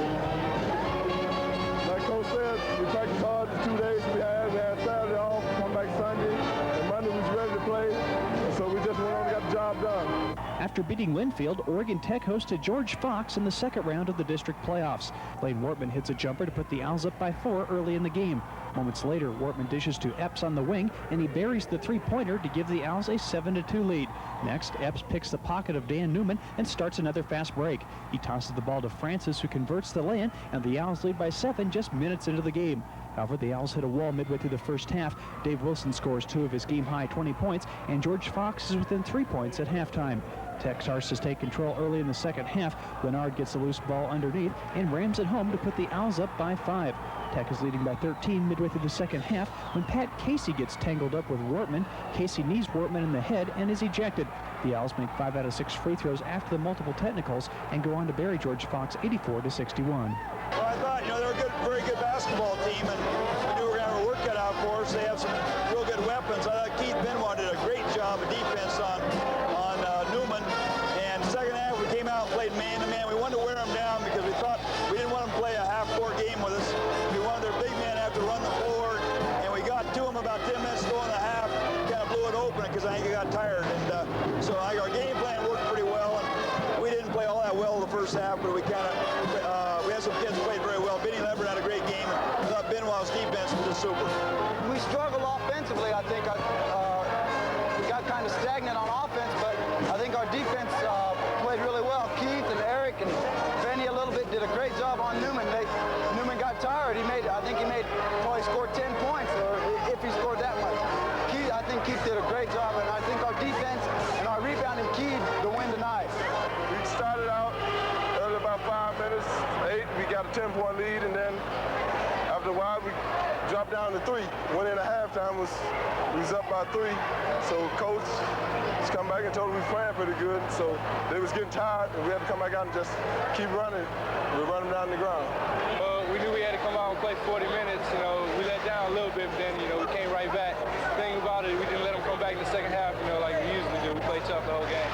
like Coach said, we practiced hard the 2 days we had. We had Saturday off, come back Sunday, and Monday we was ready to play. And so we just went on and got the job done. After beating Linfield, Oregon Tech hosted George Fox in the second round of the district playoffs. Lane Wortman hits a jumper to put the Owls up by 4 early in the game. Moments later, Wortman dishes to Epps on the wing, and he buries the three-pointer to give the Owls a 7-2 lead. Next, Epps picks the pocket of Dan Newman and starts another fast break. He tosses the ball to Francis, who converts the lay-in, and the Owls lead by 7 just minutes into the game. However, the Owls hit a wall midway through the first half. Dave Wilson scores 2 of his game-high 20 points, and George Fox is within 3 points at halftime. Tech starts to take control early in the second half. Leonard gets a loose ball underneath and rams it home to put the Owls up by 5. Tech is leading by 13 midway through the second half when Pat Casey gets tangled up with Wortman. Casey knees Wortman in the head and is ejected. The Owls make 5 out of 6 free throws after the multiple technicals and go on to bury George Fox 84-61. Well, I thought, they're a very good basketball team, and we knew we were going to have a work cut out for us. They have some real good weapons. I thought Keith Benoit did a great job of defense on Newman. And second half, we came out and played man-to-man. We wanted to wear them down because we thought we didn't want them to play a half-court game with us. We wanted their big men to have to run the floor, and we got to them about 10 minutes to go in the half. Kind of blew it open because I think he got tired. And so our game plan worked pretty well. And we didn't play all that well in the first half, but we kind of we had some kids who played very well. Benny Levert had a great game. I thought Benoit's defense was just super. We struggled offensively. I think we got kind of stagnant on offense, but I think our defense played really well. Keith and Eric and Benny a little bit did a great job on Newman. Newman got tired. I think he probably scored 10 points, or if he scored that much. I think Keith did a great job, and I think our defense and our rebounding keyed the win tonight. We started out early about 5 minutes, 8. We got a 10-point lead, and then after a while we dropped down to 3. Went in at halftime, we was up by 3. So coach just come back and told us we were playing pretty good. So they was getting tired, and we had to come back out and just keep running. We run them down the ground. We knew we had to come out and play 40 minutes. We let down a little bit, but then, we came right back. The thing about it, we didn't let them come back in the second half, like we usually do. We played tough the whole game.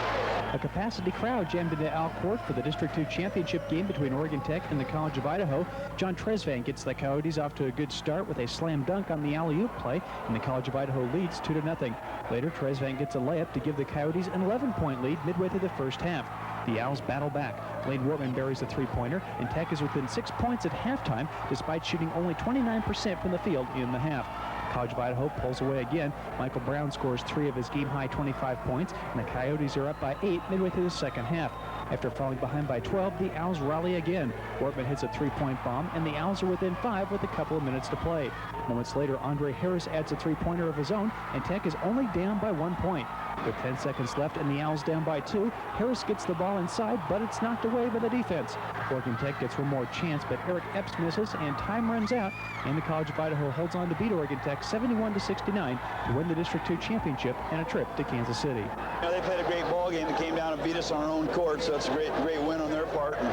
A capacity crowd jammed into Al Court for the District 2 championship game between Oregon Tech and the College of Idaho. John Tresvant gets the Coyotes off to a good start with a slam dunk on the alley-oop play, and the College of Idaho leads 2-0. Later, Tresvant gets a layup to give the Coyotes an 11-point lead midway through the first half. The Owls battle back. Lane Wortman buries a three-pointer, and Tech is within 6 points at halftime, despite shooting only 29% from the field in the half. College of Idaho pulls away again. Michael Brown scores 3 of his game-high 25 points, and the Coyotes are up by 8 midway through the second half. After falling behind by 12, the Owls rally again. Wortman hits a three-point bomb, and the Owls are within 5 with a couple of minutes to play. Moments later, Andre Harris adds a three-pointer of his own, and Tech is only down by 1 point. With 10 seconds left and the Owls down by 2, Harris gets the ball inside, but it's knocked away by the defense. Oregon Tech gets one more chance, but Eric Epps misses, and time runs out, and the College of Idaho holds on to beat Oregon Tech 71-69 to win the District 2 championship and a trip to Kansas City. They played a great ball game. They came down and beat us on our own court, so it's a great win on their part. And,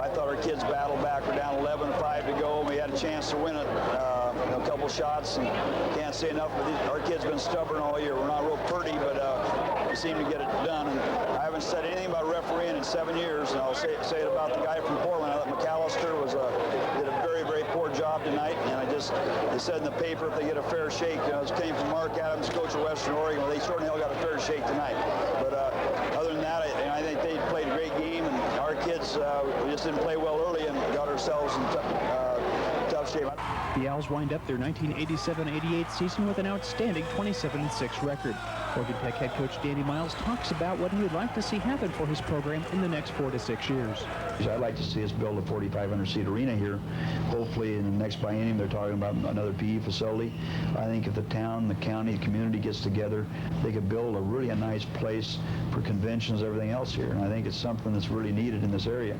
I thought our kids battled back. We're down 11-5 to go, and we had a chance to win it. A couple shots, and can't say enough. But our kids have been stubborn all year. We're not real pretty, but we seem to get it done. And I haven't said anything about refereeing in 7 years, and I'll say it about the guy from Portland. I thought McAllister did a very, very poor job tonight. And they said in the paper if they get a fair shake, this came from Mark Adams, coach of Western Oregon. Well, they certainly all got a fair shake tonight. But other than that, I think they played a great game, and our kids we just didn't play well early and got ourselves in tough shape. The Owls wind up their 1987-88 season with an outstanding 27-6 record. Oregon Tech head coach Danny Miles talks about what he would like to see happen for his program in the next 4 to 6 years. I'd like to see us build a 4,500-seat arena here. Hopefully in the next biennium they're talking about another PE facility. I think if the town, the county, the community gets together, they could build a nice place for conventions, everything else here. And I think it's something that's really needed in this area.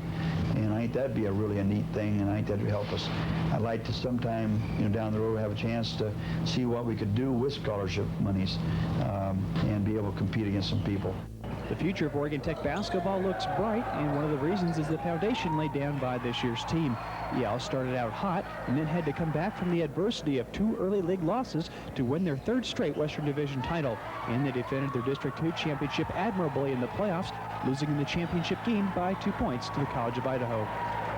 And I think that'd be a neat thing, and I think that would help us. I'd like to sometime down the road have a chance to see what we could do with scholarship monies and be able to compete against some people. The future of Oregon Tech basketball looks bright, and one of the reasons is the foundation laid down by this year's team. The Owls started out hot and then had to come back from the adversity of 2 early league losses to win their 3rd straight Western Division title. And they defended their District 2 championship admirably in the playoffs, losing in the championship game by 2 points to the College of Idaho.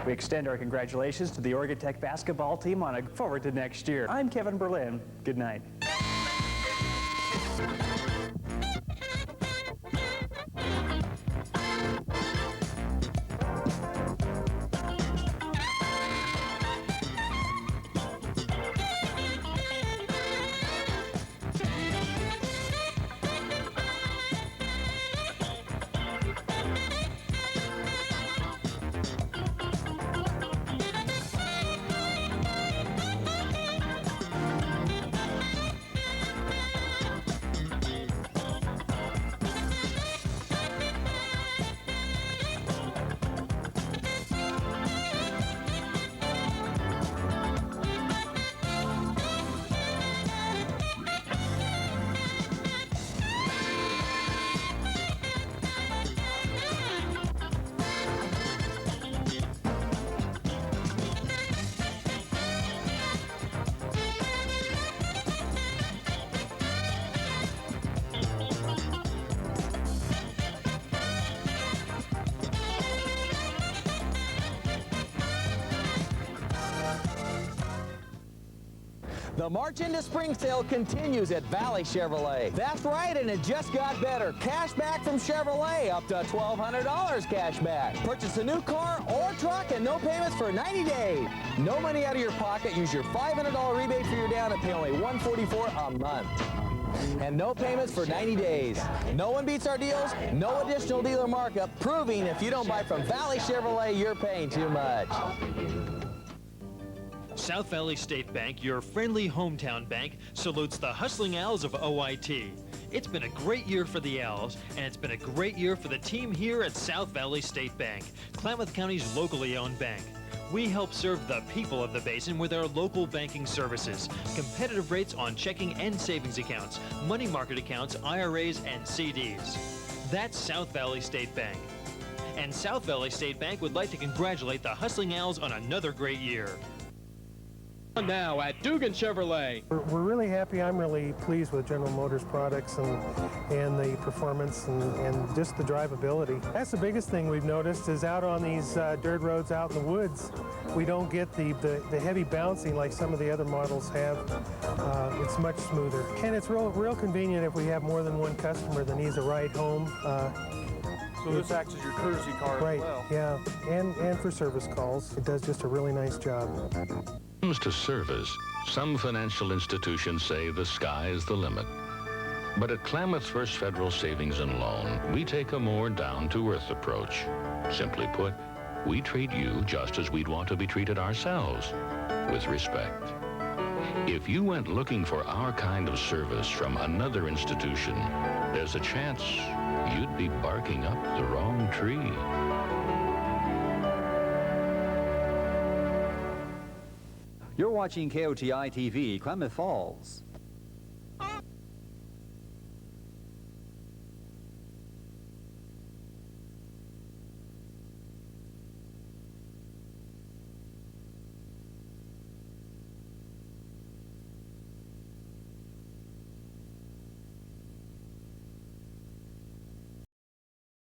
We extend our congratulations to the Oregon Tech basketball team on a forward to next year. I'm Kevin Berlin. Good night. The March into Spring sale continues at Valley Chevrolet. That's right, and it just got better. Cash back from Chevrolet, up to $1,200 cash back. Purchase a new car or truck and no payments for 90 days. No money out of your pocket. Use your $500 rebate for your down and pay only $144 a month. And no payments for 90 days. No one beats our deals, no additional dealer markup, proving if you don't buy from Valley Chevrolet, you're paying too much. South Valley State Bank, your friendly hometown bank, salutes the hustling Owls of OIT. It's been a great year for the Owls, and it's been a great year for the team here at South Valley State Bank, Klamath County's locally owned bank. We help serve the people of the basin with our local banking services, competitive rates on checking and savings accounts, money market accounts, IRAs, and CDs. That's South Valley State Bank. And South Valley State Bank would like to congratulate the Hustling Owls on another great year. Now at Dugan Chevrolet. We're really happy. I'm really pleased with General Motors products and the performance and just the drivability. That's the biggest thing we've noticed is out on these dirt roads out in the woods, we don't get the heavy bouncing like some of the other models have. It's much smoother. And it's real convenient if we have more than one customer that needs a ride home. So this acts as your courtesy car right, as well. Yeah, and for service calls. It does just a really nice job. When it comes to service, some financial institutions say the sky is the limit. But at Klamath First Federal Savings and Loan, we take a more down-to-earth approach. Simply put, we treat you just as we'd want to be treated ourselves, with respect. If you went looking for our kind of service from another institution, there's a chance you'd be barking up the wrong tree. You're watching KOTI TV, Klamath Falls.